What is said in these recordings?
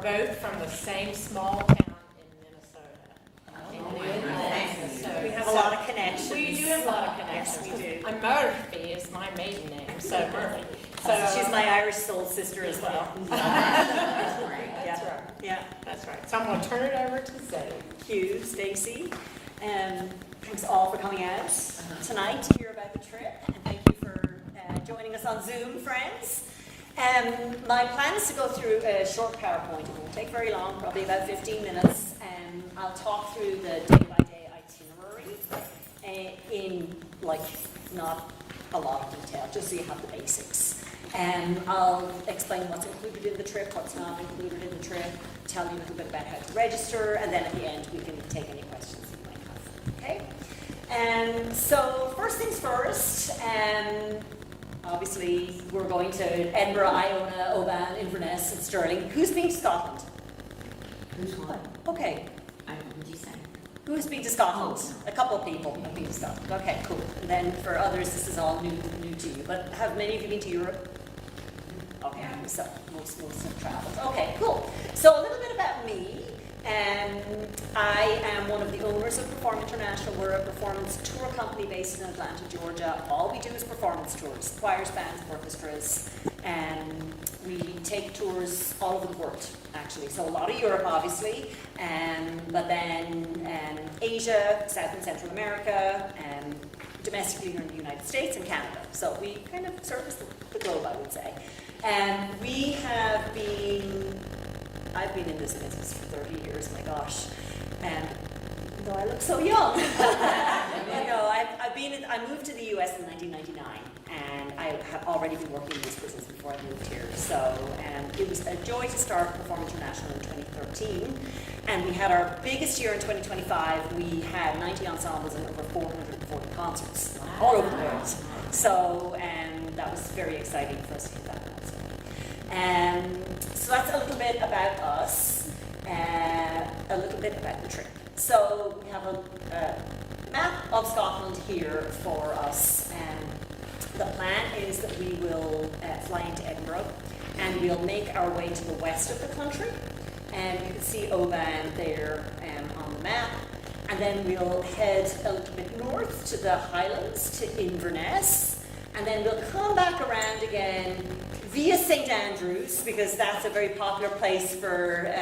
both from the same small town in Minnesota. In Minnesota. We have a lot of connections. We do have a lot of connections. Yes, we do. I'm Murphy is my maiden name, so Murphy. So she's my Irish soul sister as well. That's right. Yeah. That's right. So I'm going to turn it over to Zoe. Thank you, Stacey. Thanks all for coming out tonight to hear about the trip, and thank you for joining us on Zoom, friends. My plan is to go through a short PowerPoint. It won't take very long, probably about 15 minutes, and I'll talk through the day-by-day itinerary in, like, not a lot of detail, just so you have the basics. I'll explain what's included in the trip, what's not included in the trip, tell you a little bit about how to register, and then at the end we can take any questions you might have. Okay? So first things first, obviously we're going to Edinburgh, Iona, Oban, Inverness, and Stirling. Who's been to Scotland? Who's what? Okay. What did you say? Who's been to Scotland? A couple of people have been to Scotland. Okay, cool. And then for others, this is all new to you. But have many of you been to Europe? Okay, so most have traveled. Okay, cool. So a little bit about me. I am one of the owners of Perform International. We're a performance tour company based in Atlanta, Georgia. All we do is performance tours, choirs, bands, orchestras, and we take tours all over the world, actually. So a lot of Europe, obviously, but then Asia, South and Central America, and domestically here in the United States and Canada. So we kind of service the globe, I would say. And we have been, I've been in this business for 30 years, my gosh. And though I look so young, I moved to the US in 1999, and I have already been working in this business before I moved here. So it was a joy to start Perform International in 2013. And we had our biggest year in 2025. We had 90 ensembles and over 440 concerts all over the world. So that was very exciting for us to hit that milestone. So that's a little bit about us, a little bit about the trip. So we have a map of Scotland here for us. The plan is that we will fly into Edinburgh, and we'll make our way to the west of the country. And you can see Oban there on the map. And then we'll head a little bit north to the Highlands, to Inverness. And then we'll come back around again via St. Andrews, because that's a very popular place for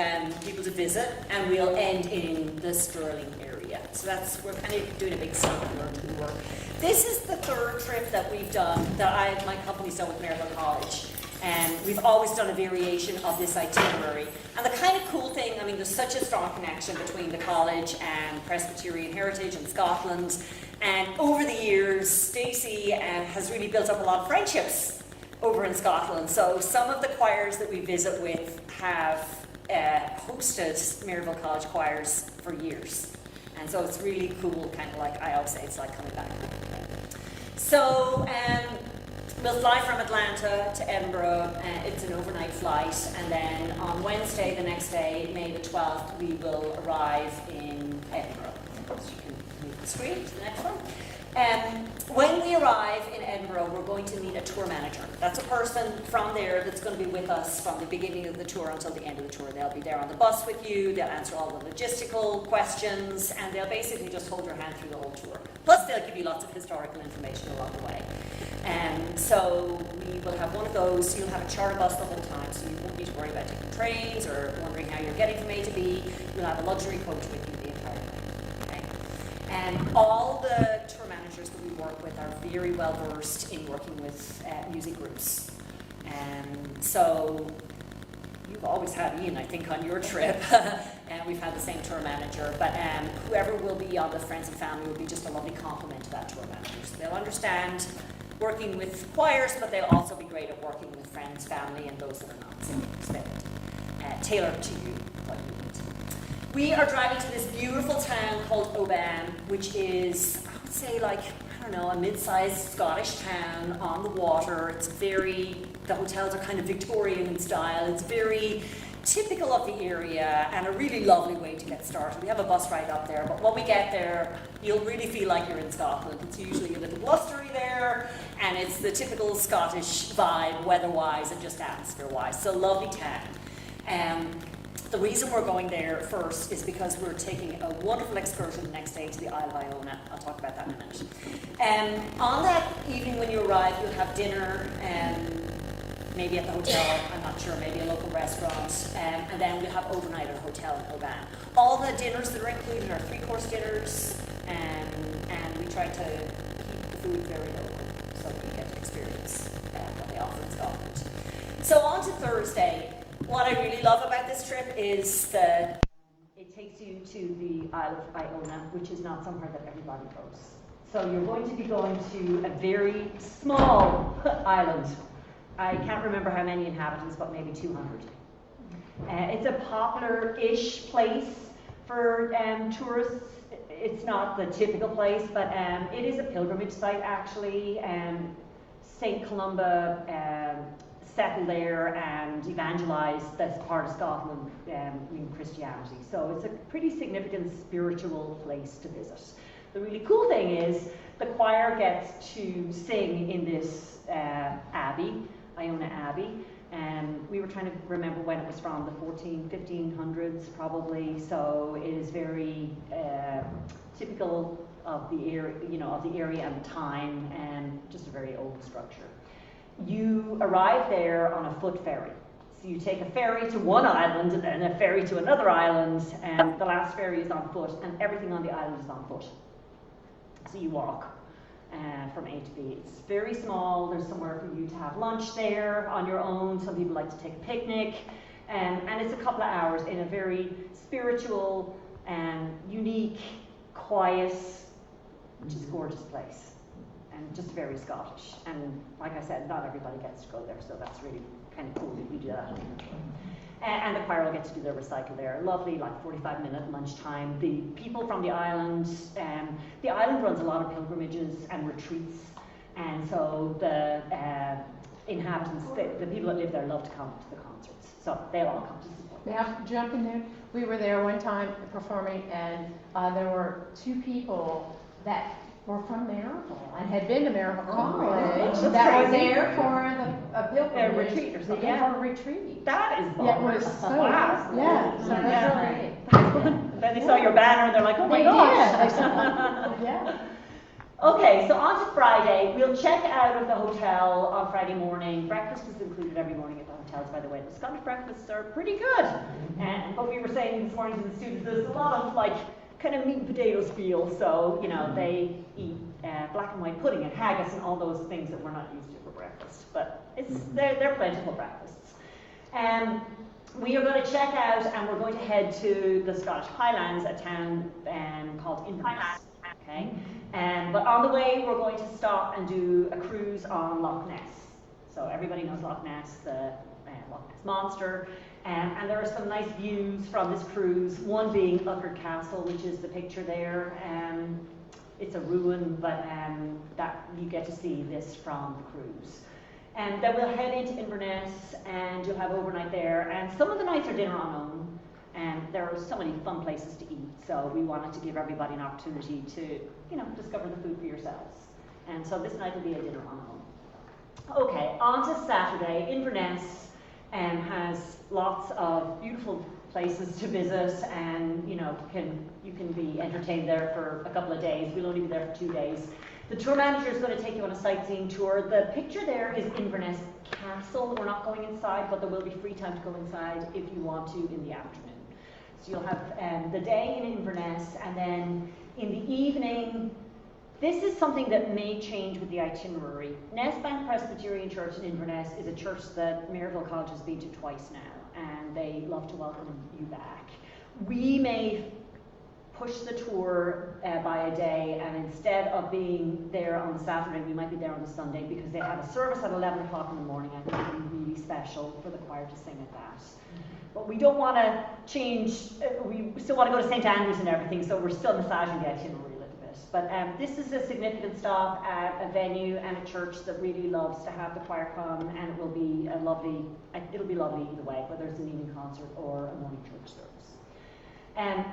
people to visit. And we'll end in the Stirling area. So we're kind of doing a big circular tour. This is the third trip that we've done, that my company's done with Maryville College. And we've always done a variation of this itinerary. And the kind of cool thing, I mean, there's such a strong connection between the college and Presbyterian heritage and Scotland. And over the years, Stacey has really built up a lot of friendships over in Scotland. So some of the choirs that we visit with have hosted Maryville College choirs for years. And so it's really cool, kind of like, I always say, it's like coming back. So, we'll fly from Atlanta to Edinburgh. It's an overnight flight, and then on Wednesday, the next day, May the 12th, we will arrive in Edinburgh. So you can move the screen to the next one. When we arrive in Edinburgh, we're going to meet a tour manager. That's a person from there that's going to be with us from the beginning of the tour until the end of the tour. They'll be there on the bus with you, they'll answer all the logistical questions, and they'll basically just hold your hand through the whole tour. Plus, they'll give you lots of historical information along the way. So we will have one of those. You'll have a charter bus the whole time, so you won't need to worry about taking trains or wondering how you're getting from A to B. You'll have a luxury coach with you the entire time. Okay? And all the tour managers that we work with are very well versed in working with music groups. So you've always had Ian, I think, on your trip. And we've had the same tour manager. But whoever will be on the Friends and Family will be just a lovely complement to that tour manager. So they'll understand working with choirs, but they'll also be great at working with friends, family, and those that are not singing. So tailored to you, what you need. We are driving to this beautiful town called Oban, which is, I would say, like, I don't know, a mid-sized Scottish town on the water. The hotels are kind of Victorian in style. It's very typical of the area and a really lovely way to get started. We have a bus ride up there, but when we get there, you'll really feel like you're in Scotland. It's usually a little blustery there, and it's the typical Scottish vibe, weather-wise and just atmosphere-wise. So lovely town. The reason we're going there first is because we're taking a wonderful excursion the next day to the Isle of Iona. I'll talk about that in a minute. On that evening when you arrive, you'll have dinner, maybe at the hotel, I'm not sure, maybe a local restaurant, and then we'll have overnight at a hotel in Oban. All the dinners that are included are 3-course dinners, and we try to keep the food very local so that you get to experience what they offer in Scotland. So on to Thursday. What I really love about this trip is that it takes you to the Isle of Iona, which is not somewhere that everybody goes. So you're going to be going to a very small island. I can't remember how many inhabitants, but maybe 200. It's a popular-ish place for tourists. It's not the typical place, but it is a pilgrimage site actually. St. Columba settled there and evangelized this part of Scotland in Christianity. So it's a pretty significant spiritual place to visit. The really cool thing is the choir gets to sing in this abbey, Iona Abbey. We were trying to remember when it was from, the 1500s probably. So it is very typical of the area, of the area and the time, and just a very old structure. You arrive there on a foot ferry. So you take a ferry to one island and then a ferry to another island, and the last ferry is on foot, and everything on the island is on foot. So you walk from A to B. It's very small. There's somewhere for you to have lunch there on your own. Some people like to take a picnic. And it's a couple of hours in a very spiritual and unique, quiet, just gorgeous place. And just very Scottish. And like I said, not everybody gets to go there, so that's really kind of cool that you do that. And the choir will get to do their recital there. Lovely, like 45-minute lunchtime. The people from the island runs a lot of pilgrimages and retreats, and so the inhabitants, the people that live there, love to come to the concerts. So they'll all come to support. May I jump in there? We were there one time performing, and there were 2 people that were from Maryville and had been to Maryville College that were there for a pilgrimage retreat or something. Yeah, for a retreat. That is Yeah, it was so wow. Yeah, so that's great. Then they saw your banner and they're like, oh my They gosh. did. Yeah. Okay, so on to Friday. We'll check out of the hotel on Friday morning. Breakfast is included every morning at the hotels, by the way. The Scottish breakfasts are pretty good. But we were saying this morning to the students, there's a lot of kind of meat and potatoes feel, so they eat black and white pudding and haggis and all those things that we're not used to for breakfast, but they're plentiful breakfasts. We are going to check out and we're going to head to the Scottish Highlands, a town called Inverness. Okay, but on the way we're going to stop and do a cruise on Loch Ness. So everybody knows Loch Ness, the Loch Ness Monster. And there are some nice views from this cruise, one being Uckard Castle, which is the picture there. It's a ruin, but that you get to see this from the cruise. And then we'll head into Inverness, and you'll have overnight there. And some of the nights are dinner on own, and there are so many fun places to eat. So we wanted to give everybody an opportunity to, discover the food for yourselves. And so this night will be a dinner on own. Okay, on to Saturday. Inverness has lots of beautiful places to visit, and you can be entertained there for a couple of days. We'll only be there for 2 days. The tour manager is going to take you on a sightseeing tour. The picture there is Inverness Castle. We're not going inside, but there will be free time to go inside if you want to in the afternoon. So you'll have the day in Inverness, and then in the evening, this is something that may change with the itinerary. Nessbank Presbyterian Church in Inverness is a church that Maryville College has been to twice now, and they love to welcome you back. We may push the tour by a day, and instead of being there on the Saturday, we might be there on the Sunday, because they have a service at 11 o'clock in the morning. I think it would be really special for the choir to sing at that. But we don't want to change, we still want to go to St. Andrews and everything, so we're still massaging the itinerary a little bit. But this is a significant stop at a venue and a church that really loves to have the choir come, and it will be lovely either way, whether it's an evening concert or a morning church service.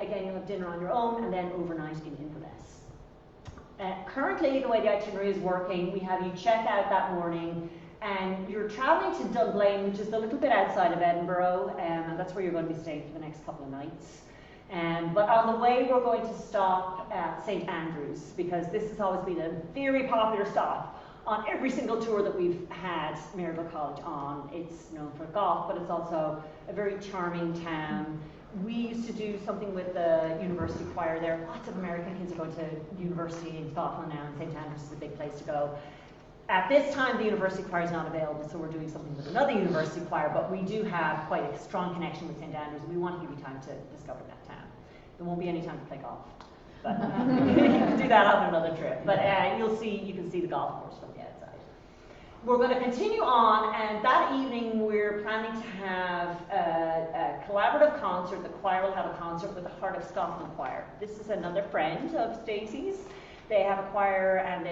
Again, you'll have dinner on your own, and then overnight in Inverness. Currently, the way the itinerary is working, we have you check out that morning And you're travelling to Dunblane, which is a little bit outside of Edinburgh, and that's where you're going to be staying for the next couple of nights. But on the way, we're going to stop at St Andrews, because this has always been a very popular stop on every single tour that we've had Maryville College on. It's known for golf, but it's also a very charming town. We used to do something with the university choir there. Lots of American kids are going to university in Scotland now, and St Andrews is a big place to go. At this time, the university choir is not available, so we're doing something with another university choir, but we do have quite a strong connection with St Andrews, and we want to give you time to discover that town. There won't be any time to play golf, but you can do that on another trip. But you can see the golf course from the outside. We're going to continue on, and that evening we're planning to have a collaborative concert. The choir will have a concert with the Heart of Scotland Choir. This is another friend of Stacey's. They have a choir, and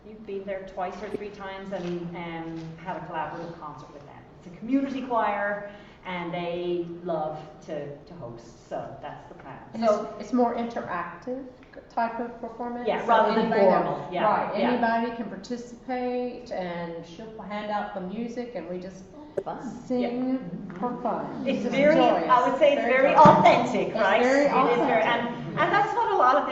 you've been there twice or three times and had a collaborative concert with them. It's a community choir, and they love to host, so that's the plan. And So it's more interactive type of performance? yeah, So rather than anybody that- formal. Yeah, Right, yeah. anybody can participate, and she'll hand out the music, and we just sing for fun. It's just very, joyous. I would say it's very joyous. authentic, It's right? very It is very, authentic. and that's what a lot of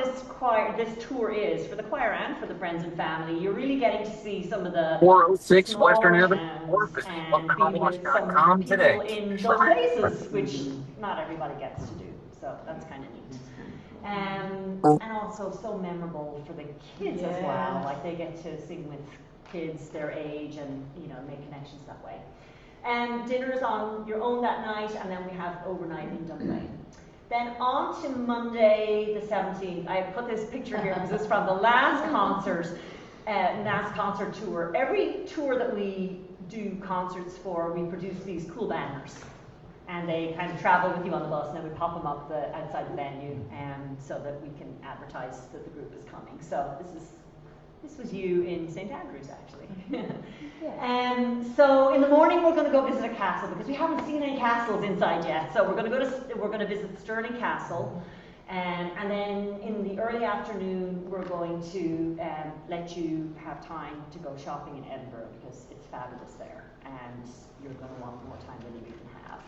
this tour is, for the choir and for the friends and family. You're really getting to see some of the 406 small Western Avenue towns North, and be with some com people today. in those places, which not everybody gets to do. So that's kind of neat. And also so memorable for the kids as well. Like they get to sing with kids their age and make connections that way. And dinner is on your own that night, and then we have overnight in Dunblane. Then on to Monday the 17th. I put this picture here because it's from the last concert tour. Every tour that we do concerts for, we produce these cool banners. And they kind of travel with you on the bus, and then we pop them up outside the venue, so that we can advertise that the group is coming. So this was you in St Andrews, actually. So in the morning we're going to go visit a castle, because we haven't seen any castles inside yet. So we're going to visit Stirling Castle, and then in the early afternoon we're going to let you have time to go shopping in Edinburgh, because it's fabulous there, and you're going to want more time than you even have.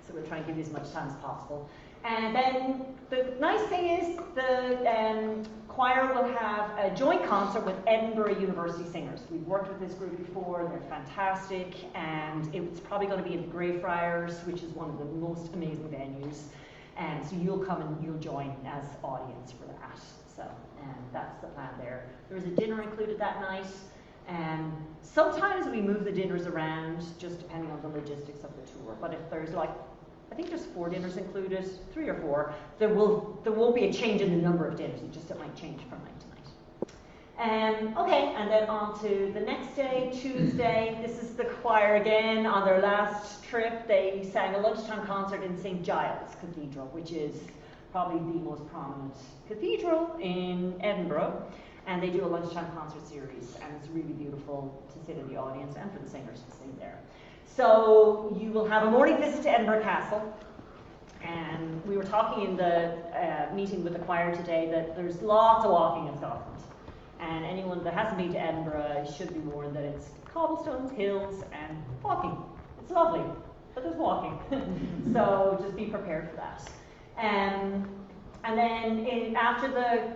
So we'll try and give you as much time as possible. And then the nice thing is the choir will have a joint concert with Edinburgh University singers. We've worked with this group before, they're fantastic, and it's probably going to be at the Greyfriars, which is one of the most amazing venues. And so you'll come and you'll join as audience for that. So that's the plan there. There is a dinner included that night. Sometimes we move the dinners around, just depending on the logistics of the tour. But if there's I think there's 4 dinners included, 3 or 4. There won't be a change in the number of dinners. It might change from night to night. Okay, and then on to the next day, Tuesday. This is the choir again on their last trip. They sang a lunchtime concert in St Giles Cathedral, which is probably the most prominent cathedral in Edinburgh. And they do a lunchtime concert series, and it's really beautiful to sit in the audience and for the singers to sing there. So you will have a morning visit to Edinburgh Castle, and we were talking in the meeting with the choir today that there's lots of walking in Scotland, and anyone that hasn't been to Edinburgh should be warned that it's cobblestones, hills, and walking. It's lovely, but there's walking, so just be prepared for that. And then after the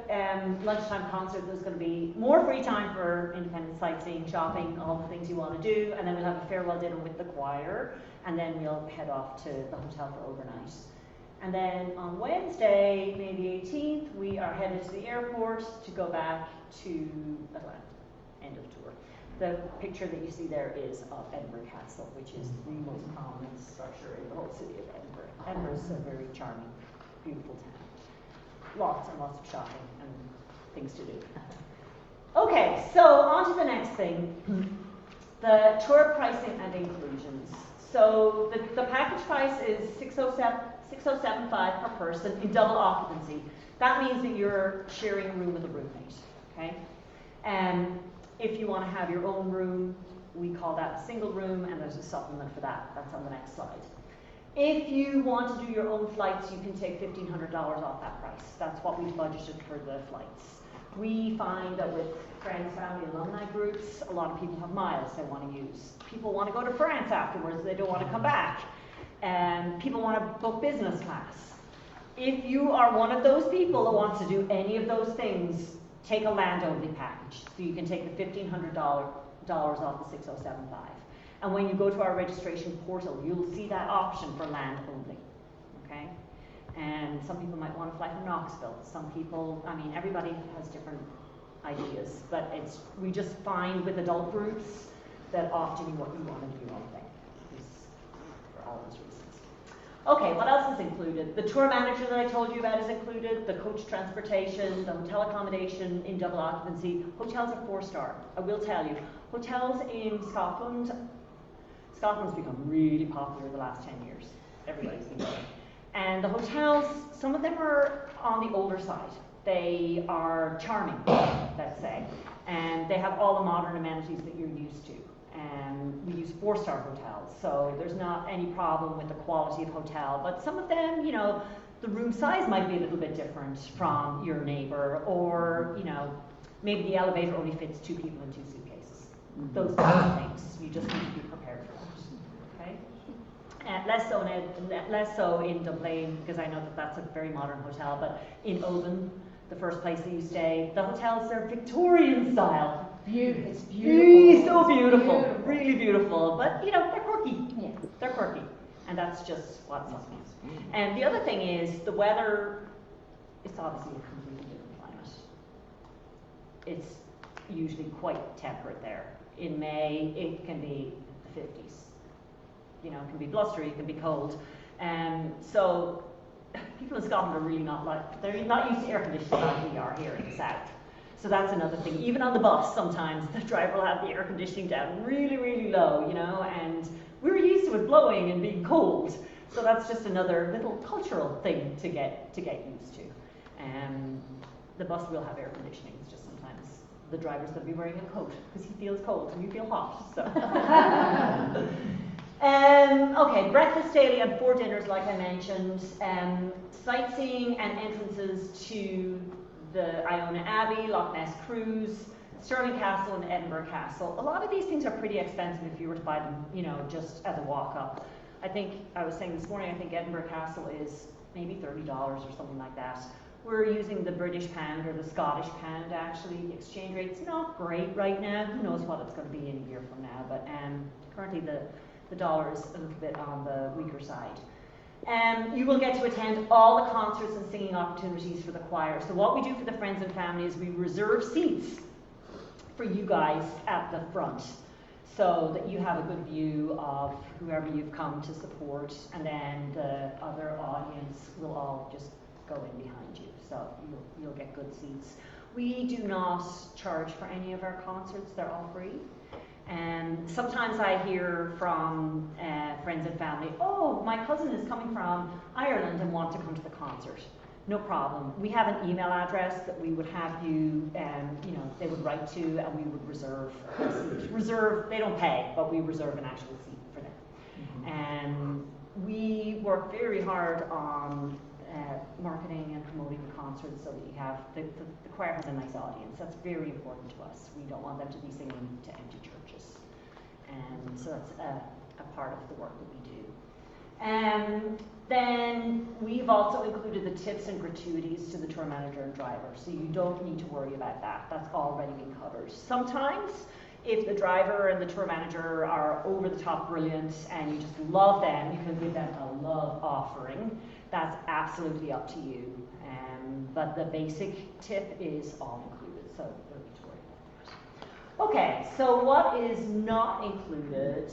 lunchtime concert, there's going to be more free time for independent sightseeing, shopping, all the things you want to do, and then we'll have a farewell dinner with the choir, and then we'll head off to the hotel for overnight. And then on Wednesday, May the 18th, we are headed to the airport to go back to Atlanta. End of tour. The picture that you see there is of Edinburgh Castle, which is the most prominent structure in the whole city of Edinburgh. Edinburgh is a very charming, beautiful town. Lots and lots of shopping and things to do. Okay, so on to the next thing, the tour pricing and inclusions. So the package price is $6,075 per person in double occupancy. That means that you're sharing a room with a roommate, okay? And if you want to have your own room, we call that a single room, and there's a supplement for that. That's on the next slide. If you want to do your own flights, you can take $1,500 off that price. That's what we've budgeted for the flights. We find that with friends, family, alumni groups, a lot of people have miles they want to use. People want to go to France afterwards, they don't want to come back. And people want to book business class. If you are one of those people that wants to do any of those things, take a land-only package. So you can take the $1,500 off the 6075. And when you go to our registration portal, you'll see that option for land only, okay? And some people might want to fly from Knoxville. Some people, I mean, everybody has different ideas, but we just find with adult groups that often you want to do your own thing, for all those reasons. Okay, what else is included? The tour manager that I told you about is included, the coach transportation, the hotel accommodation in double occupancy. Hotels are 4-star, I will tell you. Hotels in Scotland's become really popular the last 10 years. Everybody's been going. And the hotels, some of them are on the older side. They are charming, let's say, and they have all the modern amenities that you're used to. And we use 4-star hotels, so there's not any problem with the quality of hotel. But some of them, you know, the room size might be a little bit different from your neighbor, or, you know, maybe the elevator only fits 2 people in 2 suitcases. Those kinds of things. You just need to be prepared for that. Okay? And less so in Dublin, because I know that that's a very modern hotel, but in Oban, the first place that you stay, the hotels are Victorian style. It's beautiful. So beautiful, really beautiful. But you know, they're quirky. Yeah. They're quirky, and that's just what's up. And the other thing is the weather. It's obviously a completely different climate. It's usually quite temperate there. In May, it can be the 50s. You know, it can be blustery, it can be cold, and so people in Scotland are really they're not used to air conditioning like we are here in the south. So that's another thing. Even on the bus, sometimes the driver will have the air conditioning down really, really low, you know, and we're used to it blowing and being cold. So that's just another little cultural thing to get used to. The bus will have air conditioning. It's just sometimes the driver's going to be wearing a coat because he feels cold and you feel hot. So. Okay, breakfast daily and 4 dinners, like I mentioned. Sightseeing and entrances to the Iona Abbey, Loch Ness Cruise, Stirling Castle, and Edinburgh Castle. A lot of these things are pretty expensive if you were to buy them, you know, just as a walk-up. I think, I was saying this morning, I think Edinburgh Castle is maybe $30 or something like that. We're using the British pound or the Scottish pound, actually. The exchange rate's not great right now. Who knows what it's going to be in a year from now, but currently the dollar is a little bit on the weaker side. You will get to attend all the concerts and singing opportunities for the choir. So what we do for the friends and family is we reserve seats for you guys at the front so that you have a good view of whoever you've come to support, and then the other audience will all just go in behind you. So you'll get good seats. We do not charge for any of our concerts. They're all free. And sometimes I hear from friends and family, oh, my cousin is coming from Ireland and wants to come to the concert. No problem. We have an email address that we would have you, you know, they would write to, and we would reserve a seat. They don't pay, but we reserve an actual seat for them. And we work very hard on marketing and promoting the concerts so that you have, the choir has a nice audience. That's very important to us. We don't want them to be singing to empty churches. And so that's a part of the work that we do. Then we've also included the tips and gratuities to the tour manager and driver, so you don't need to worry about that. That's already been covered. Sometimes, if the driver and the tour manager are over the top brilliant and you just love them, you can give them a love offering. That's absolutely up to you. But the basic tip is all included, so don't need to worry about that. Okay, so what is not included?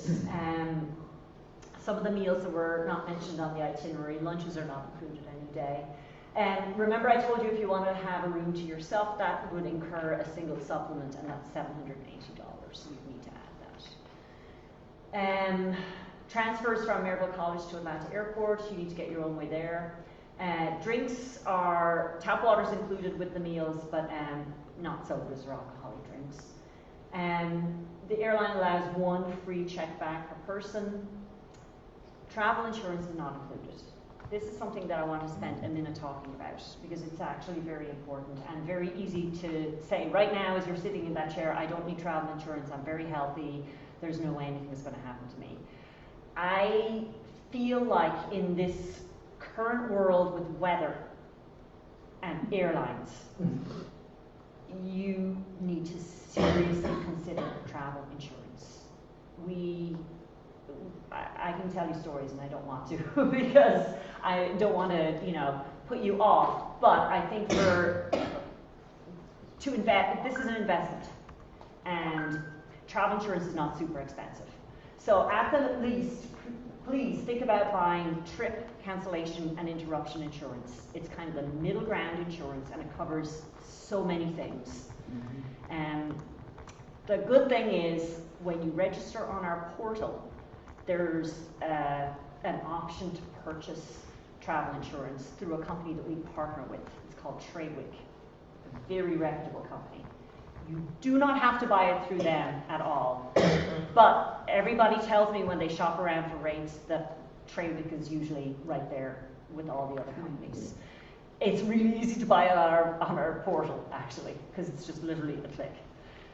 Some of the meals that were not mentioned on the itinerary, lunches are not included any day. And remember I told you if you wanted to have a room to yourself, that would incur a single supplement, and that's $780. So you need to add that. Transfers from Maryville College to Atlanta Airport, you need to get your own way there. Drinks are, tap water is included with the meals, but not sodas or alcoholic drinks. The airline allows 1 free check bag per person. Travel insurance is not included. this is something that I want to spend a minute talking about because it's actually very important and very easy to say right now as you're sitting in that chair, I don't need travel insurance, I'm very healthy, there's no way anything is going to happen to me. I feel like in this current world with weather and airlines, you need to seriously consider travel insurance. I can tell you stories and I don't want to because I don't want to, put you off, but I think this is an investment and travel insurance is not super expensive. So at the least, please think about buying trip cancellation and interruption insurance. It's kind of the middle ground insurance and it covers so many things. The good thing is when you register on our portal, there's an option to purchase travel insurance through a company that we partner with. It's called Tradewick, a very reputable company. You do not have to buy it through them at all. But everybody tells me when they shop around for rates that Tradewick is usually right there with all the other companies. It's really easy to buy it on our portal, actually, because it's just literally a click.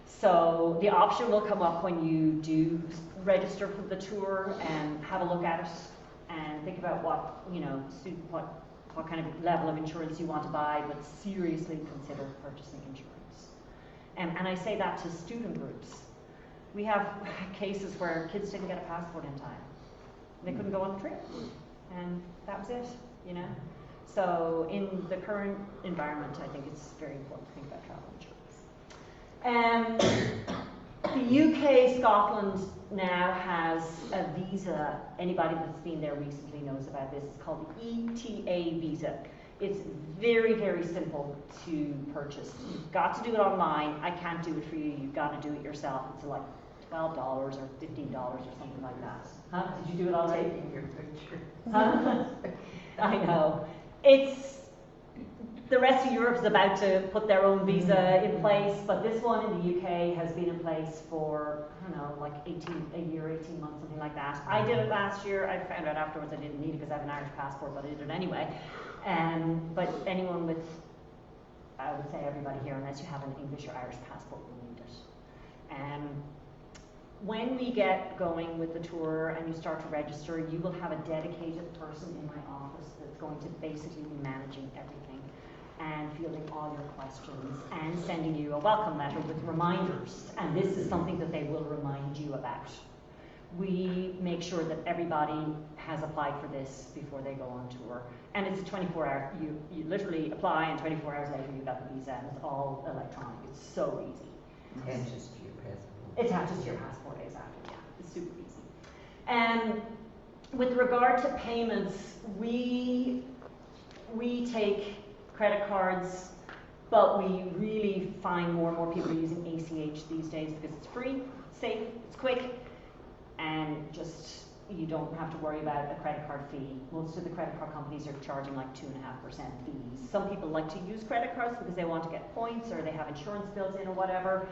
So the option will come up when you do register for the tour and have a look at it and think about what kind of level of insurance you want to buy, but seriously consider purchasing insurance. And I say that to student groups. We have cases where kids didn't get a passport in time. They couldn't go on the trip, and that was it, So in the current environment, I think it's very important to think about travel insurance. The UK, Scotland now has a visa. Anybody that's been there recently knows about this. It's called the ETA visa. It's very, very simple to purchase. You've got to do it online. I can't do it for you. You've got to do it yourself. It's like $12 or $15 or something like that. Huh? Did you do it already? Taking your picture. Huh? I know. The rest of Europe is about to put their own visa in place, but this one in the UK has been in place for, like a year, 18 months, something like that. I did it last year. I found out afterwards I didn't need it because I have an Irish passport, but I did it anyway. But anyone with, I would say everybody here, unless you have an English or Irish passport, will need it. When we get going with the tour and you start to register, you will have a dedicated person in my office that's going to basically be managing everything and fielding all your questions and sending you a welcome letter with reminders. And this is something that they will remind you about. We make sure that everybody has applied for this before they go on tour. And it's a 24-hour, you literally apply and 24 hours later you got the visa and it's all electronic. It's so easy. Attaches to your passport. It attaches to your passport, exactly, yeah. It's super easy. And with regard to payments, we take credit cards, but we really find more and more people are using ACH these days because it's free, safe, it's quick, and just you don't have to worry about a credit card fee. Most of the credit card companies are charging like 2.5% fees. Some people like to use credit cards because they want to get points or they have insurance bills in or whatever.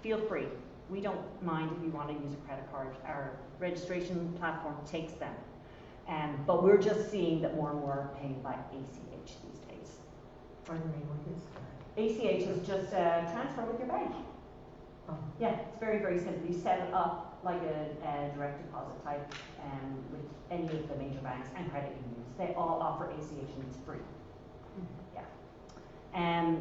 Feel free. We don't mind if you want to use a credit card. Our registration platform takes them. But we're just seeing that more and more are paying by ACH these days. Pardon me, what is that? ACH is just a transfer with your bank. Oh. Yeah, it's very, very simple. You set it up like a direct deposit type with any of the major banks and credit unions. They all offer ACH and it's free. Yeah.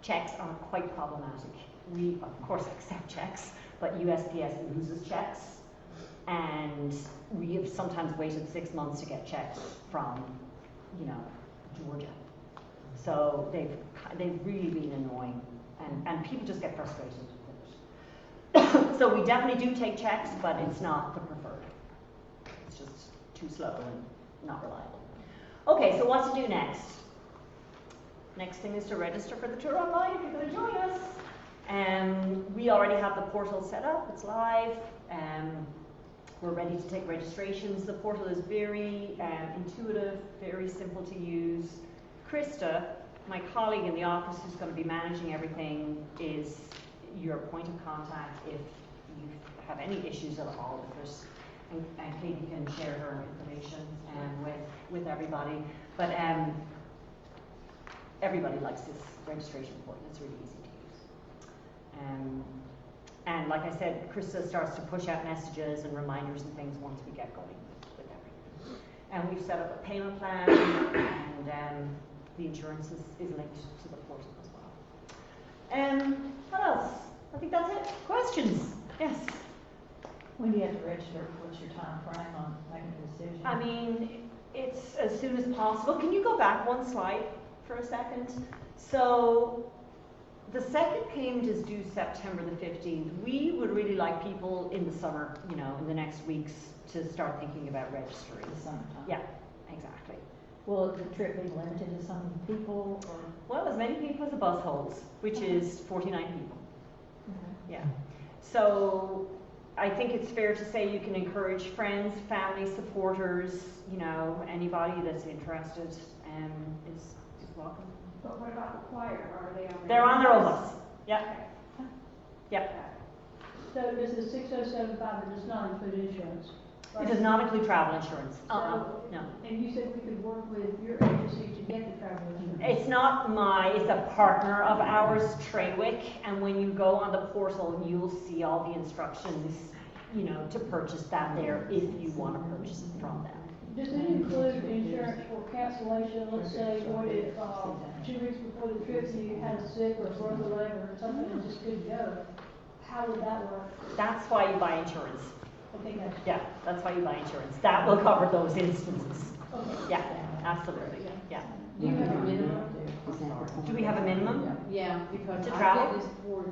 Checks are quite problematic. We, of course, accept checks, but USPS loses checks. And we have sometimes waited 6 months to get checks from, Georgia. So they've really been annoying, and people just get frustrated with it. So we definitely do take checks, but it's not the preferred. It's just too slow and not reliable. Okay, so what to do next? Next thing is to register for the tour online if you're going to join us. We already have the portal set up, it's live. We're ready to take registrations. The portal is very intuitive, very simple to use. Krista, my colleague in the office who's going to be managing everything, is your point of contact if you have any issues at all with it. and Katie can share her information with everybody. But everybody likes this registration portal. It's really easy to use. And like I said, Krista starts to push out messages and reminders and things once we get going with everything. And we've set up a payment plan, and the insurance is linked to the portal as well. What else? I think that's it. Questions? Yes. When do you have to register? What's your time frame on making a decision? I mean, it's as soon as possible. Can you go back one slide for a second? So the second payment is due September the 15th. We would really like people in the summer, you know, in the next weeks to start thinking about registering. The summertime. Yeah, exactly. Will the trip be limited to so many people, or? Well, as many people as the bus holds, which is 49 people. Okay. Yeah. So I think it's fair to say you can encourage friends, family, supporters, you know, anybody that's interested is welcome. But what about the choir? Are they on? They're on their own bus. Yeah. Yeah. So does the 6075, it does not include insurance? It does not include travel insurance. So- No. And you said we could work with your agency to get the travel insurance? It's not it's a partner of ours, Tradewick, and when you go on the portal, you'll see all the instructions, you know, to purchase that there if you want to purchase it from them. Does it include insurance for cancellation? Let's say, what if 2 weeks before the trip you had a sick or broke a leg or something and just couldn't go? How would that work? That's why you buy insurance. Okay, gotcha. Yeah, that's why you buy insurance. That will cover those instances. Okay. Yeah, absolutely. Yeah. Do you have a minimum? Do we have a minimum? Yeah, because To I travel? did this 4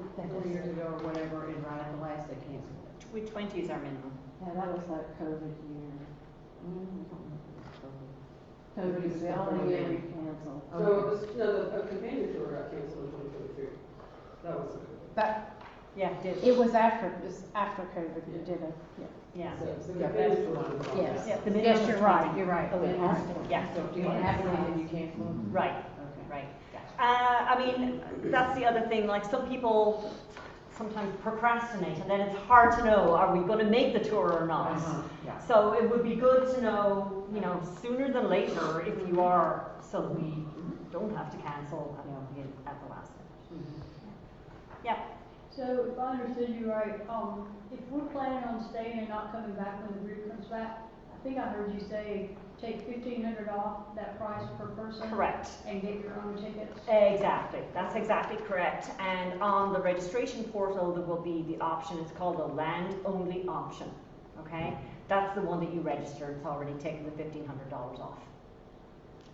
years ago or whatever, and right at the last they canceled it. 20 is our minimum. Yeah, that was like COVID year. COVID was the only year we canceled. So it was, no, the companion tour got canceled in 2022. That was But Yeah, it did. it was after COVID, we did it, yeah. Yeah. the companion tour. Yes. Yeah, the minimum Yes, is you're 20. right, you're right. Oh, You're yeah. right. Yeah. So if you happen and you cancel them? Right, Okay. right. I mean, that's the other thing, like some people sometimes procrastinate and then it's hard to know, are we going to make the tour or not? Yeah. So it would be good to know, you know, sooner than later if you are, so that we don't have to cancel at the last minute. Yeah. So if I understood you right, if we're planning on staying and not coming back when the group comes back, I think I heard you say take $1,500 off that price per person. Correct. And get your own tickets. Exactly, that's exactly correct. And on the registration portal, there will be the option, it's called the land only option, okay? That's the one that you register, it's already taken the $1,500 off.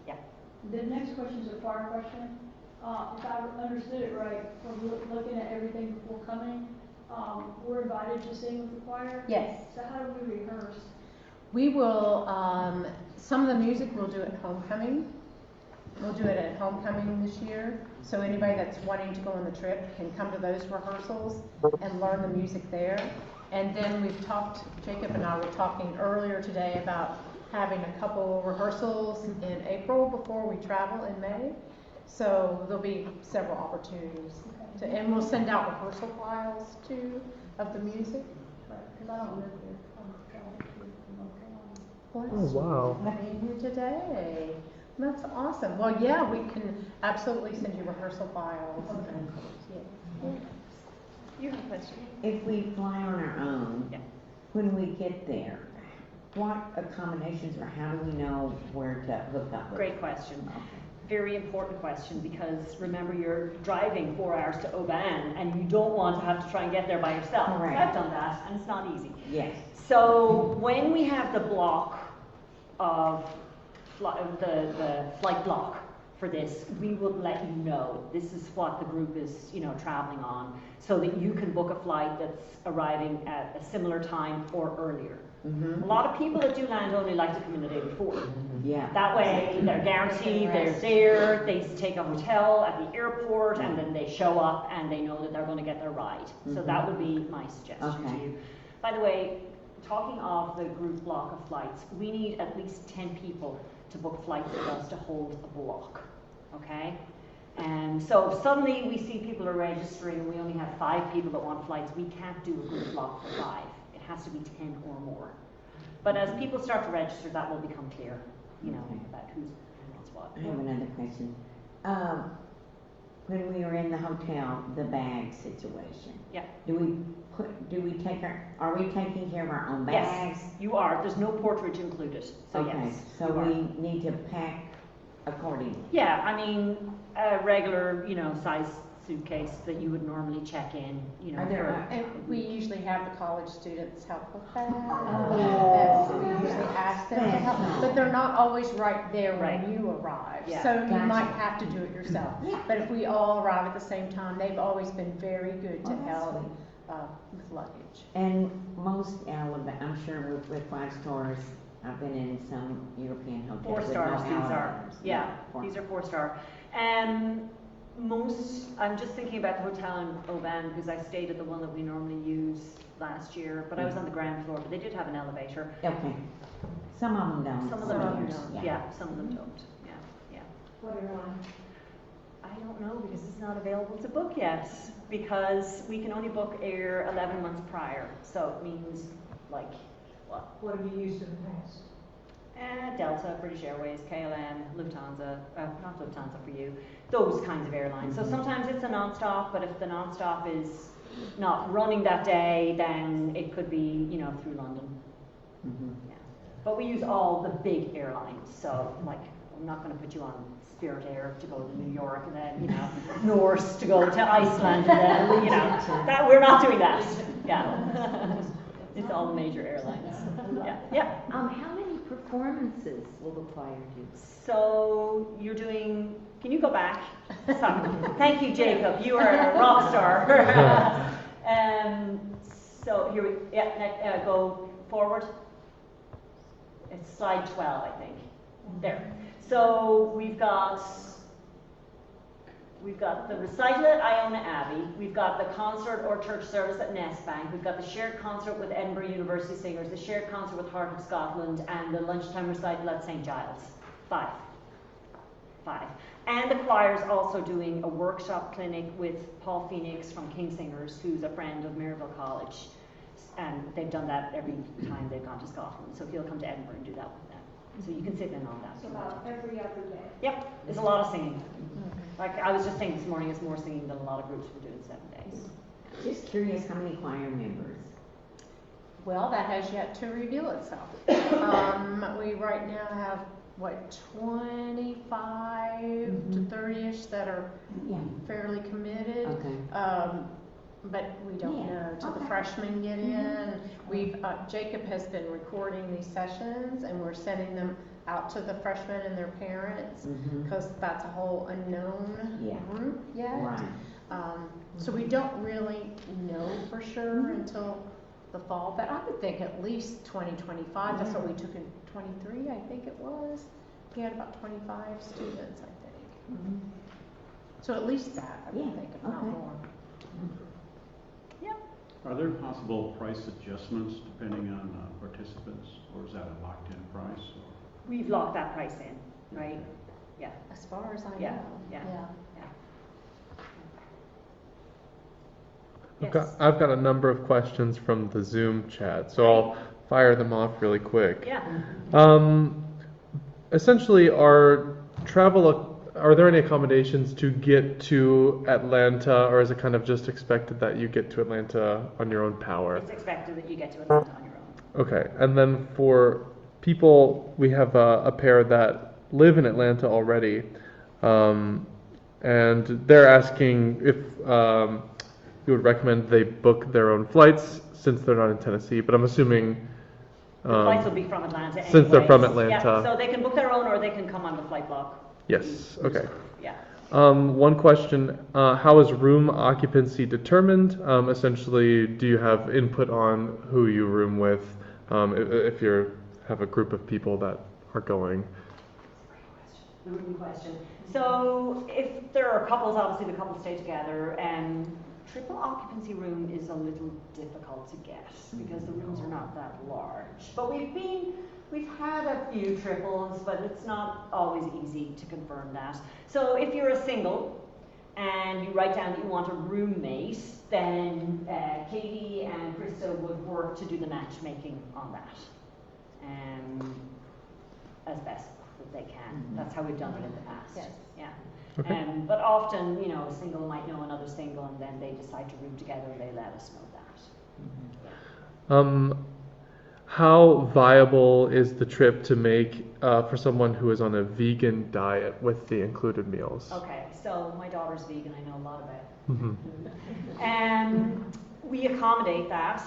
Yeah. The next question is a fire question. If I understood it right, from looking at everything before coming, we're invited to sing with the choir? Yes. So how do we rehearse? We will, some of the music we'll do at homecoming. We'll do it at homecoming this year. So anybody that's wanting to go on the trip can come to those rehearsals and learn the music there. And then we've talked, Jacob and I were talking earlier today about having a couple rehearsals in April before we travel in May. So there'll be several opportunities. And we'll send out rehearsal files too of the music. Because I don't live here. Oh, wow. Meeting you today. That's awesome. Well, yeah, we can absolutely send you rehearsal files. And, yeah. You have a question? If we fly on our own, Yeah. when we get there, what accommodations or how do we know where to hook up with? Great question. Okay. Very important question, because remember you're driving 4 hours to Oban and you don't want to have to try and get there by yourself. Correct. I've done that and it's not easy. Yes. So when we have the block of the flight block for this, we will let you know this is what the group is, you know, traveling on, so that you can book a flight that's arriving at a similar time or earlier. Mm-hmm. A lot of people that do land only like to come in the day before. Yeah. That way, they're guaranteed they're there, they take a hotel at the airport, and then they show up and they know that they're going to get their ride. So that would be my suggestion to Okay. you. By the way, talking of the group block of flights, we need at least 10 people to book flights with us to hold a block, okay? And so if suddenly we see people are registering, we only have 5 people that want flights, we can't do a group block for 5. It has to be 10 or more. But as people start to register, that will become clear, you know, Okay. about who wants what. I have another question. When we were in the hotel, the bag situation. Yeah. Do we take are we taking care of our own bags? Yes, you are. There's no porterage included, so Okay, yes. so you are. we need to pack accordingly. Yeah, I mean, a regular, you know, size suitcase that you would normally check in, you know. Are there, for- And we usually have the college students help with that. Oh. We usually ask them to help, but they're not always right there Right. when you arrive. Yeah. So you Gotcha. might have to do it yourself. Yeah. But if we all arrive at the same time, they've always been very good to Oh, that's help sweet. with luggage. And most I'm sure with 5 stars, I've been in some European hotels. 4 with no stars, these are. elevators. Yeah, four. these are 4 star. I'm just thinking about the hotel in Oban because I stayed at the one that we normally use last year, but I was on the ground floor, but they did have an elevator. Okay. Some of them don't. Some of them others, don't. Yeah, some of them don't. Yeah, yeah. What airline? I don't know because it's not available to book yet because we can only book air 11 months prior. So it means like what? What have you used in the past? Delta, British Airways, KLM, Lufthansa, not Lufthansa for you, those kinds of airlines. So sometimes it's a non-stop, but if the non-stop is not running that day, then it could be, you know, through London. Mhm. Yeah. But we use all the big airlines, so like, I'm not going to put you on Spirit Air to go to New York and then, you know, Norse to go to Iceland and then, you know, that, we're not doing that. Yeah. It's all the major airlines. Yeah. Yeah. How many performances will the choir do? So you're doing, can you go back? Sorry. Thank you, Jacob. You are a rock star. So here we, go forward. It's slide 12, I think. There. So we've got the recital at Iona Abbey, we've got the concert or church service at Nestbank, we've got the shared concert with Edinburgh University Singers, the shared concert with Heart of Scotland, and the lunchtime recital at St. Giles. 5. And the choir's also doing a workshop clinic with Paul Phoenix from King Singers, who's a friend of Maryville College. And they've done that every time they've gone to Scotland, so he'll come to Edinburgh and do that with them. So you can sit in on that. It's about every other day. Yep, there's a lot of singing. Like I was just saying this morning, it's more singing than a lot of groups were doing 7 days. Just curious, how many choir members? Well, that has yet to reveal itself. We right now have, 25 to 30-ish that are Yeah. fairly committed. Okay. But we don't Yeah, know till the okay. freshmen get in. Jacob has been recording these sessions and we're sending them out to the freshmen and their parents Mhm. because that's a whole unknown Yeah. group yet. Right. So we don't really know for sure until the fall, but I would think at least 2025. That's what we took in 23, I think it was. We had about 25 students, I think. So at least that, I would Yeah, think, if not okay. more. Yeah. Are there possible price adjustments depending on participants, or is that a locked-in price? Or? We've locked that price in, right? Yeah. As far as I Yeah, know. yeah. I've got a number of questions from the Zoom chat, so I'll fire them off really quick. Yeah. Essentially, are there any accommodations to get to Atlanta, or is it kind of just expected that you get to Atlanta on your own power? It's expected that you get to Atlanta on your own. Okay, and then for people, we have a pair that live in Atlanta already, and they're asking if you would recommend they book their own flights since they're not in Tennessee, but I'm assuming The flights will be from Atlanta since they're from anyways. Atlanta. Yeah, so they can book their own or they can come on the flight block. Yes, okay. Yeah. One question, how is room occupancy determined? Essentially, do you have input on who you room with if you have a group of people that are going? The room question. So if there are couples, obviously the couples stay together, and triple occupancy room is a little difficult to get because the rooms are not that large. But we've had a few triples, but it's not always easy to confirm that. So if you're a single and you write down that you want a roommate, then Katie and Krista would work to do the matchmaking on that. as best that they can. That's how we've done it in the past. Yes. Yeah. Okay. But often, you know, a single might know another single, and then they decide to room together, and they let us know that. How viable is the trip to make for someone who is on a vegan diet with the included meals? Okay, so my daughter's vegan, I know a lot about. Mm-hmm. We accommodate that.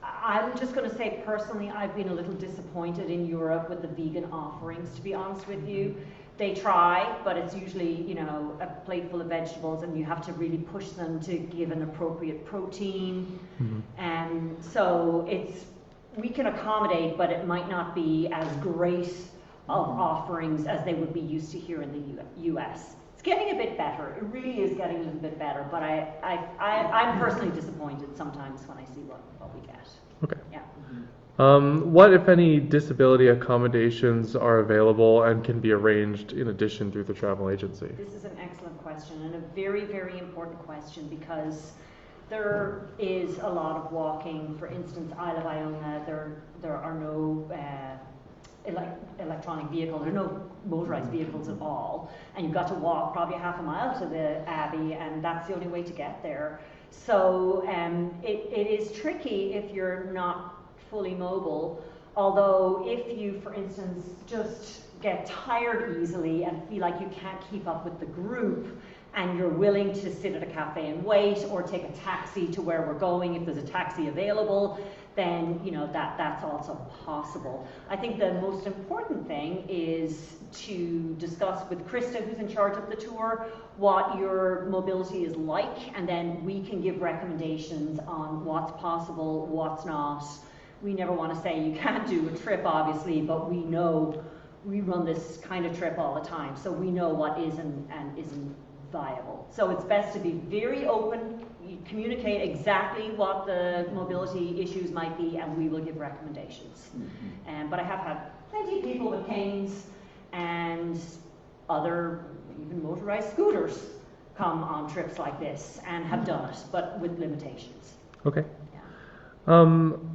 I'm just going to say personally, I've been a little disappointed in Europe with the vegan offerings, to be honest with you. They try, but it's usually, you know, a plate full of vegetables, and you have to really push them to give an appropriate protein. And so we can accommodate, but it might not be as great of offerings as they would be used to here in the US. It's getting a bit better. It really is getting a little bit better, but I'm personally disappointed sometimes when I see what we get. Okay. Yeah. What, if any, disability accommodations are available and can be arranged in addition through the travel agency? This is an excellent question and a very, very important question, because there is a lot of walking. For instance, Isle of Iona, there are no electronic vehicles, there are no motorized vehicles at all, and you've got to walk probably half a mile to the Abbey, and that's the only way to get there. So it is tricky if you're not fully mobile, although if you, for instance, just get tired easily and feel like you can't keep up with the group, and you're willing to sit at a cafe and wait, or take a taxi to where we're going if there's a taxi available, then you know that's also possible. I think the most important thing is to discuss with Krista, who's in charge of the tour, what your mobility is like, and then we can give recommendations on what's possible, what's not. We never want to say you can't do a trip, obviously, but we know we run this kind of trip all the time, so we know what is and isn't viable. So it's best to be very open, you communicate exactly what the mobility issues might be, and we will give recommendations. But I have had plenty of people with canes and other even motorized scooters come on trips like this and have done it, but with limitations. Okay. Yeah.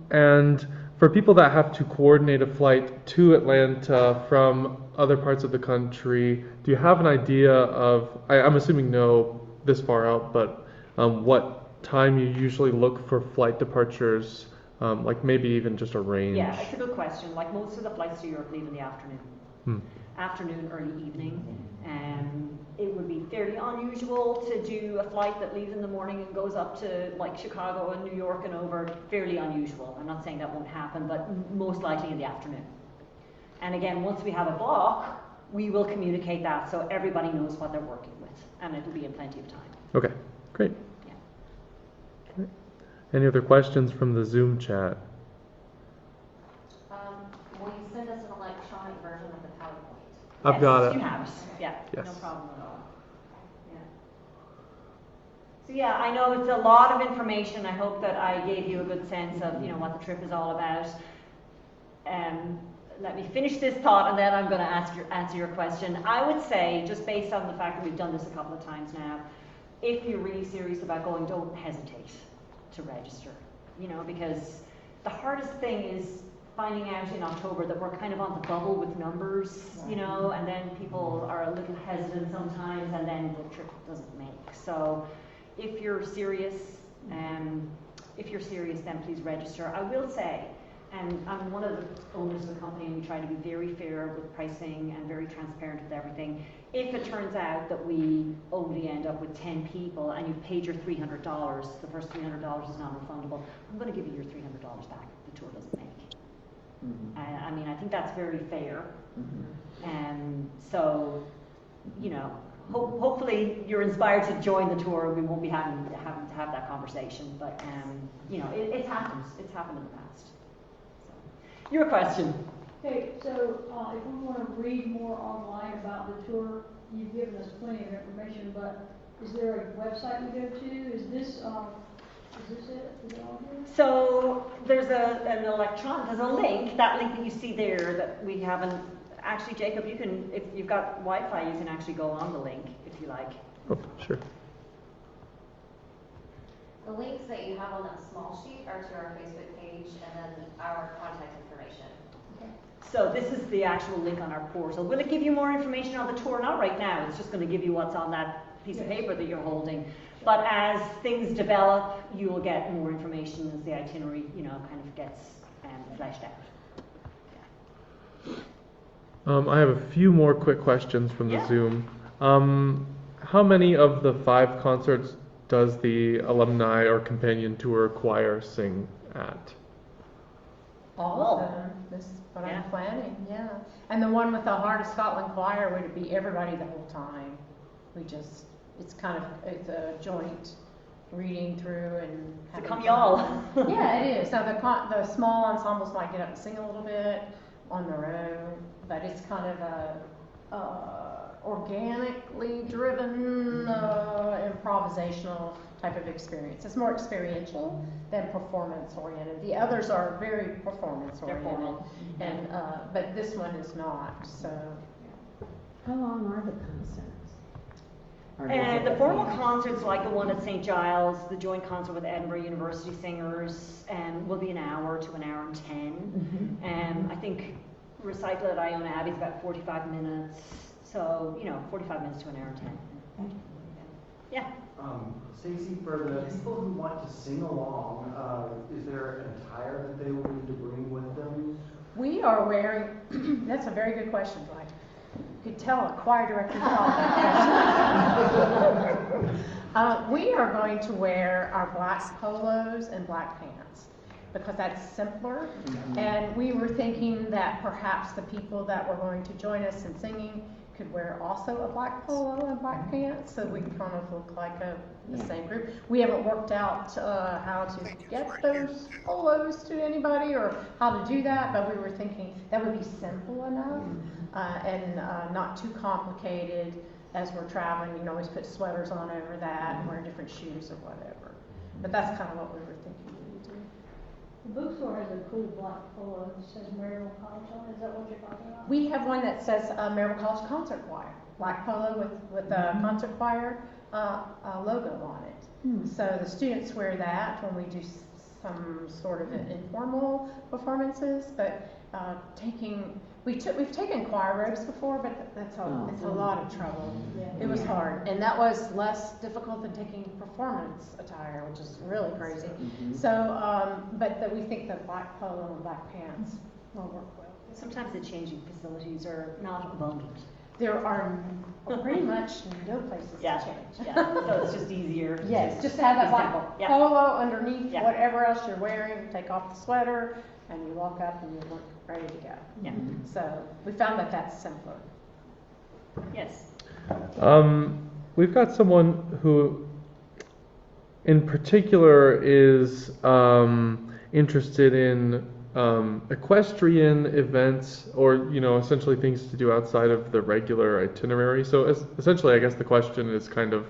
And for people that have to coordinate a flight to Atlanta from other parts of the country, do you have an idea of, I'm assuming no this far out, but what time you usually look for flight departures, like maybe even just a range? Yeah, it's a good question. Like most of the flights to Europe leave in the afternoon. Afternoon, early evening. It would be fairly unusual to do a flight that leaves in the morning and goes up to like Chicago and New York and over. Fairly unusual. I'm not saying that won't happen, but most likely in the afternoon. And again, once we have a block, we will communicate that so everybody knows what they're working with, and it'll be in plenty of time. Okay, great. Yeah. Okay. Any other questions from the Zoom chat? Will you send us an electronic version of the PowerPoint? I've got Yes, it. you have it. Yeah, Yes. no problem at all. Yeah. So yeah, I know it's a lot of information. I hope that I gave you a good sense of, you know, what the trip is all about. Let me finish this thought, and then I'm going to answer your question. I would say, just based on the fact that we've done this a couple of times now, if you're really serious about going, don't hesitate to register. You know, because the hardest thing is finding out in October that we're kind of on the bubble with numbers, you know, and then people are a little hesitant sometimes, and then the trip doesn't make. So if you're serious, then please register. I will say, and I'm one of the owners of the company, and we try to be very fair with pricing and very transparent with everything. If it turns out that we only end up with 10 people and you've paid your $300, the first $300 is non-refundable, I'm going to give you your $300 back if the tour doesn't make. I mean, I think that's very fair. And so, you know, hopefully you're inspired to join the tour. We won't be having to have that conversation, but you know, it happens. It's happened in the past. So, your question. Okay, so if we want to read more online about the tour, you've given us plenty of information, but is there a website we go to? Is this it? Is it on here? So there's there's a link, that link that you see there that we haven't, actually Jacob, you can, if you've got Wi-Fi, you can actually go on the link if you like. Oh, sure. The links that you have on that small sheet are to our Facebook page and then our contact information. So this is the actual link on our portal. Will it give you more information on the tour? Not right now, it's just going to give you what's on that piece of paper that you're holding. But as things develop, you will get more information as the itinerary, kind of gets fleshed out. I have a few more quick questions from the Yeah. Zoom. How many of the 5 concerts does the alumni or companion tour choir sing at? All of them, this is what Yeah. I'm planning, yeah. And the one with the Heart of Scotland choir would be everybody the whole time. It's a joint reading through and So having come fun. y'all. Yeah, it is. So the small ensembles might get up and sing a little bit on their own, but it's kind of a organically driven, improvisational type of experience. It's more experiential than performance oriented. The others are very performance They're oriented, formal. and but this one is not. So How long are the concerts? Or does And it the formal depend? concerts, like the one at St. Giles, the joint concert with Edinburgh University Singers, will be an hour to an hour and 10. I think recital at Iona Abbey is about 45 minutes. So, 45 minutes to an hour and 10. Yeah. Stacey, for the people who want to sing along, is there an attire that they will need to bring with them? we are wearing. That's a very good question, Dwight. You could tell a choir director we are going to wear our black polos and black pants because that's simpler. And we were thinking that perhaps the people that were going to join us in singing could wear also a black polo and black pants, so we kind of look like the same group. We haven't worked out how to get those polos to anybody or how to do that, but we were thinking that would be simple enough and not too complicated as we're traveling. You can always put sweaters on over that and wear different shoes or whatever. But that's kind of what we were thinking we would do. The bookstore has a cool black polo that says Maryville College on it. Is that what you're talking about? We have one that says Maryville College Concert Choir, black polo with a concert choir logo on it. So the students wear that when we do some sort of informal performances, but we've taken choir robes before, but it's a lot of trouble. It was hard, and that was less difficult than taking performance attire, which is really crazy. So, but we think the black polo and black pants will work well. Sometimes the changing facilities are not abundant. There are pretty much no places to change. So it's just easier. Yes, just have that black polo underneath Yeah. whatever else you're wearing. You take off the sweater, and you walk up and you look ready to go. Yeah. So we found that that's simpler. Yes. We've got someone who, in particular, is interested in equestrian events, or essentially things to do outside of the regular itinerary. So essentially, I guess the question is kind of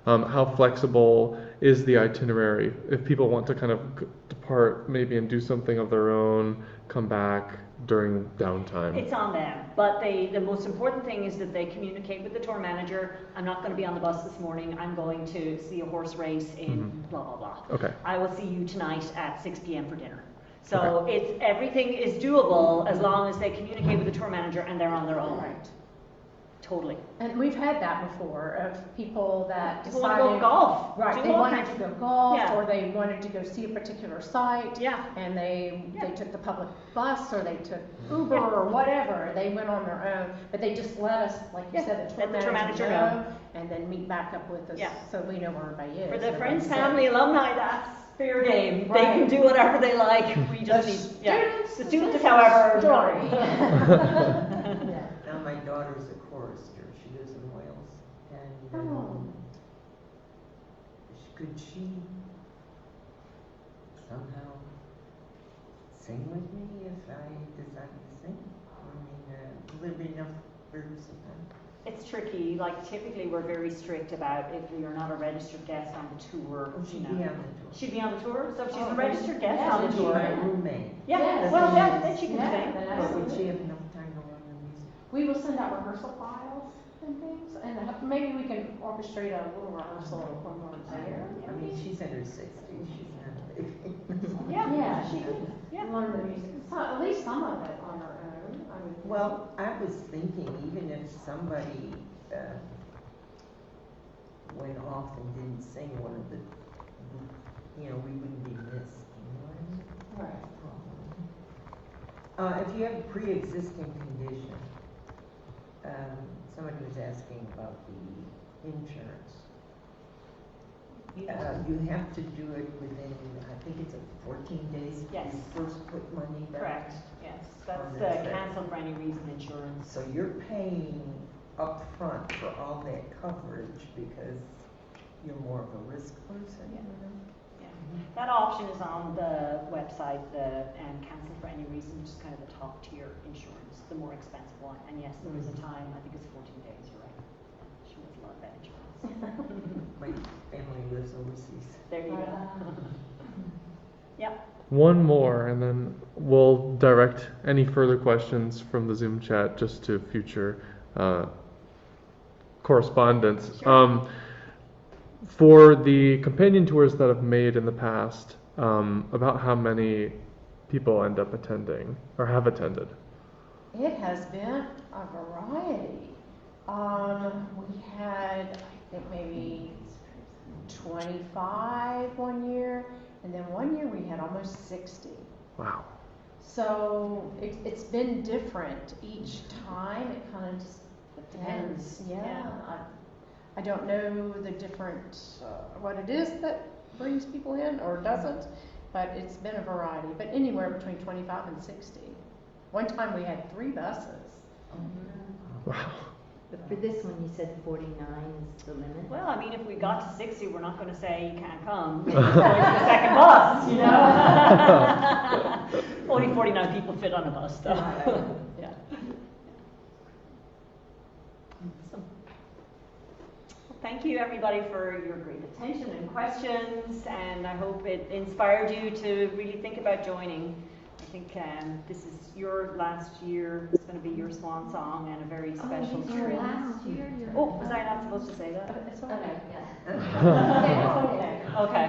how flexible is the itinerary if people want to kind of depart maybe and do something of their own, come back during downtime. It's on them, but the most important thing is that they communicate with the tour manager. I'm not going to be on the bus this morning. I'm going to see a horse race in blah blah blah. Okay. I will see you tonight at 6 p.m. for dinner. So everything is doable as long as they communicate with the tour manager and they're on their own. Right. Totally. And we've had that before of people that People want to go golf. Right, Do they all wanted kinds to go golf, Yeah. or they wanted to go see a particular site, Yeah. and they took the public bus, or they took Uber, or whatever. They went on their own, but they just let us, like you said, let the tour manager know. and then meet back up with us, Yeah. so we know where everybody is. For the Everybody's friends, safe. family, alumni, that's fair game. They Right. can do whatever they like. We just need, the students, however, story. Now my daughter's a chorister. She lives in Wales, and could she somehow sing with me if I decide to sing? Live enough for something. It's tricky. Like typically, we're very strict about if you're not a registered guest on the tour. She'd be on the tour. She'd be on the tour. So if she's a registered guest on the She's tour. my roommate. Yeah. Well, then she can sing. But would she have enough time to learn the music? We will send out rehearsal files and things, and maybe we can orchestrate a little rehearsal when we're there. I mean, she's in her 60s. She's not a baby. Yeah, she could Yeah. learn the music, at least some of it on her own. well, I was thinking, even if somebody, went off and didn't sing one of the, we wouldn't be missed, you know what I mean? Right. If you have a pre-existing condition, somebody was asking about the insurance. You have to do it within, I think it's 14 days if Yes. you first put money down. Correct, yes, that's On the that cancel for any reason insurance. So you're paying up front for all that coverage because you're more of a risk person. Yeah. Yeah. That option is on the website, the cancel for any reason, which is kind of the top tier insurance, the more expensive one. And yes, there is a time, I think it's 14 days, you're right. She was a lot of that insurance. My family lives overseas. There you go. Yep. One more, and then we'll direct any further questions from the Zoom chat just to future correspondence. For the companion tours that I've made in the past, about how many people end up attending or have attended? It has been a variety. We had, I think, maybe 25 one year, and then one year we had almost 60. Wow. So it's been different each time. It kind of just depends. Yeah. I don't know the different, what it is that brings people in or doesn't, but it's been a variety. But anywhere between 25 and 60. One time we had 3 buses. Wow. But for this one, you said 49 is the limit? Well, I mean, if we got to 60, we're not going to say you can't come. Maybe it's going to the second bus, you know? Only 49 people fit on a bus, though. Yeah. Awesome. Well, thank you, everybody, for your great attention and questions, and I hope it inspired you to really think about joining. I think this is your last year. It's going to be your swan song and a very special trip. Last year? Oh, was I not supposed to say that? It's Okay,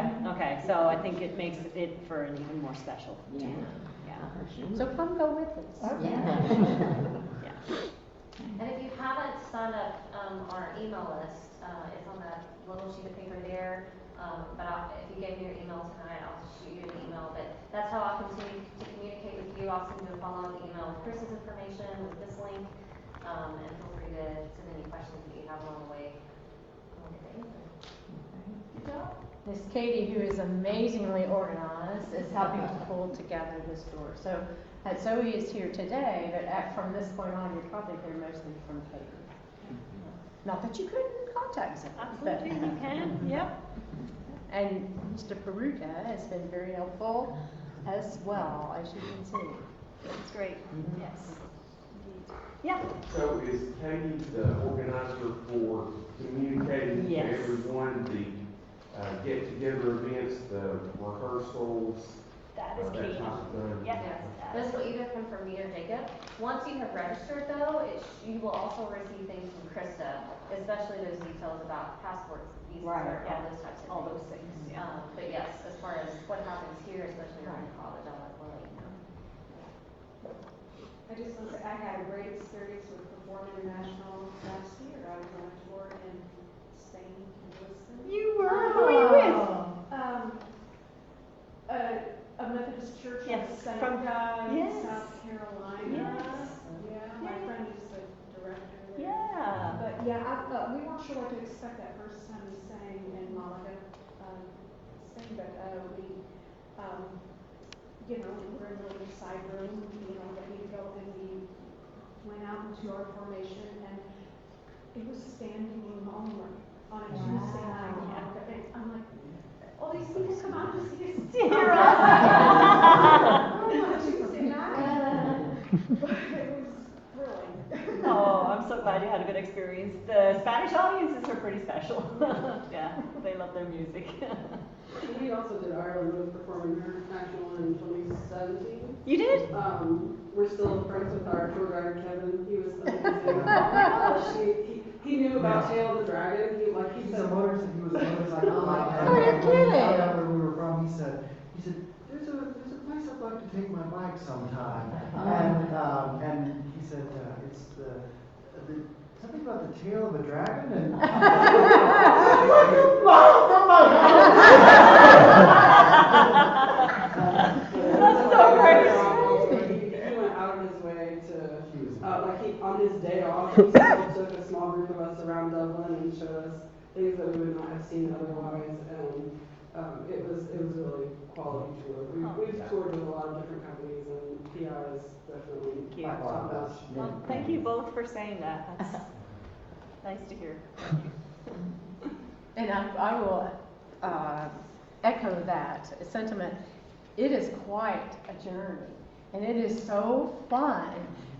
yeah. Okay. So I think it makes it for an even more special Yeah. year. Yeah. So come go with us. Yeah. And if you haven't signed up on our email list, it's on that little sheet of paper there. If you give me your email tonight, I'll shoot you an email. But that's how I'll continue to communicate with you. I'll send you a follow-up email with Chris's information, with this link, and feel free to send any questions that you have along the way. We'll get to answer. Good job. Miss Katie, who is amazingly organized, is helping to pull together this tour. So Zoe is here today, but from this point on, you're probably hear mostly from Katie. Not that you couldn't contact Zoe. Absolutely, you can. Yep. And Mr. Peruka has been very helpful as well, as you can see. That's great. Yes. Indeed. Yeah. So is Katie the organizer for communicating to Yes. everyone, the get-together events, the rehearsals? That is that key. type of thing? Yes. This will either come from me or Jacob. Once you have registered, though, you will also receive things from Krista, especially those details about passports, visas, Right, all those types of things. All those things. Yeah. But yes, as far as what happens here, especially around college, I'll let you know. I just want to say, I had a great experience with Perform International last year. I was on a tour in Spain and Lisbon. You were? Who were you with? A Methodist church Yes, in from- Seneca, yes. South Carolina. Yes. Yeah, my friend is the director there. Yeah. But yeah, we weren't sure what to expect that first time we sang in Malaga, Spain, but we were in a little side room, ready to go, and we went out into our formation, and it was standing room only on a Tuesday night. And I'm like, all these people come out to see us. On a Tuesday night. But it was thrilling. Oh, I'm so glad you had a good experience. The Spanish audiences are pretty special. Yeah, they love their music. We also did Ireland with Performing International in 2017. You did? We're still friends with our tour guide Kevin. He was amazing. He knew about Tail of the Dragon. He was a motorcycle rider. Oh, you're kidding. He found out where we were from. He said, there's a place I'd like to take my bike sometime. And he said, said, it's something about the tail of a dragon and. Mom, from my That's so crazy. He went out of his way to, on his day off, he still took a small group of us around Dublin and showed us things that we would not have seen otherwise, and it was really quality tour. We've toured with a lot of different companies, and PI is definitely top notch. Well, thank you both for saying that. That's nice to hear. And I will echo that sentiment. It is quite a journey, and it is so fun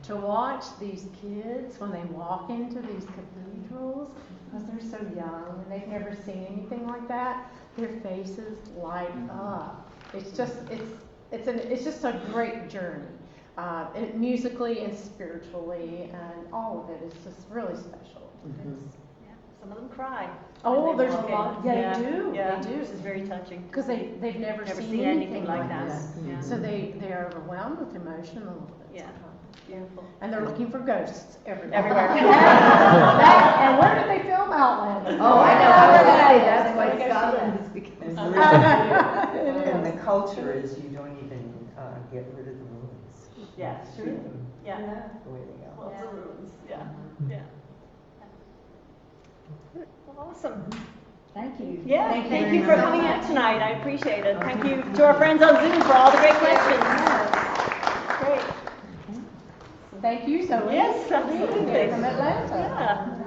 to watch these kids when they walk into these cathedrals, because they're so young and they've never seen anything like that. Their faces light up. It's just a great journey, musically and spiritually, and all of it is just really special. Some of them cry. Oh, when they there's a walk lot. in. Yeah, they do. Yeah, They do. This is very touching. Because they've never seen anything like this. Yeah. So they're overwhelmed with emotion a little bit. Yeah. Beautiful. And they're looking for ghosts everywhere. Everywhere. And where did they film Outlander? Oh, I know. I was gonna say, that's why Let's go Scotland see is because. that. And the culture is you don't even get rid of the ruins. Yeah, You true. treat them Yeah. the way they are. Lots of rooms. Yeah. Yeah. Well, awesome. Thank you. Yeah, Thank you thank very you for much. coming out tonight. I appreciate it. Thank you to our friends on Zoom for all the great questions. Great. Thank you so much. Yes, for being here absolutely. from Atlanta. Yeah.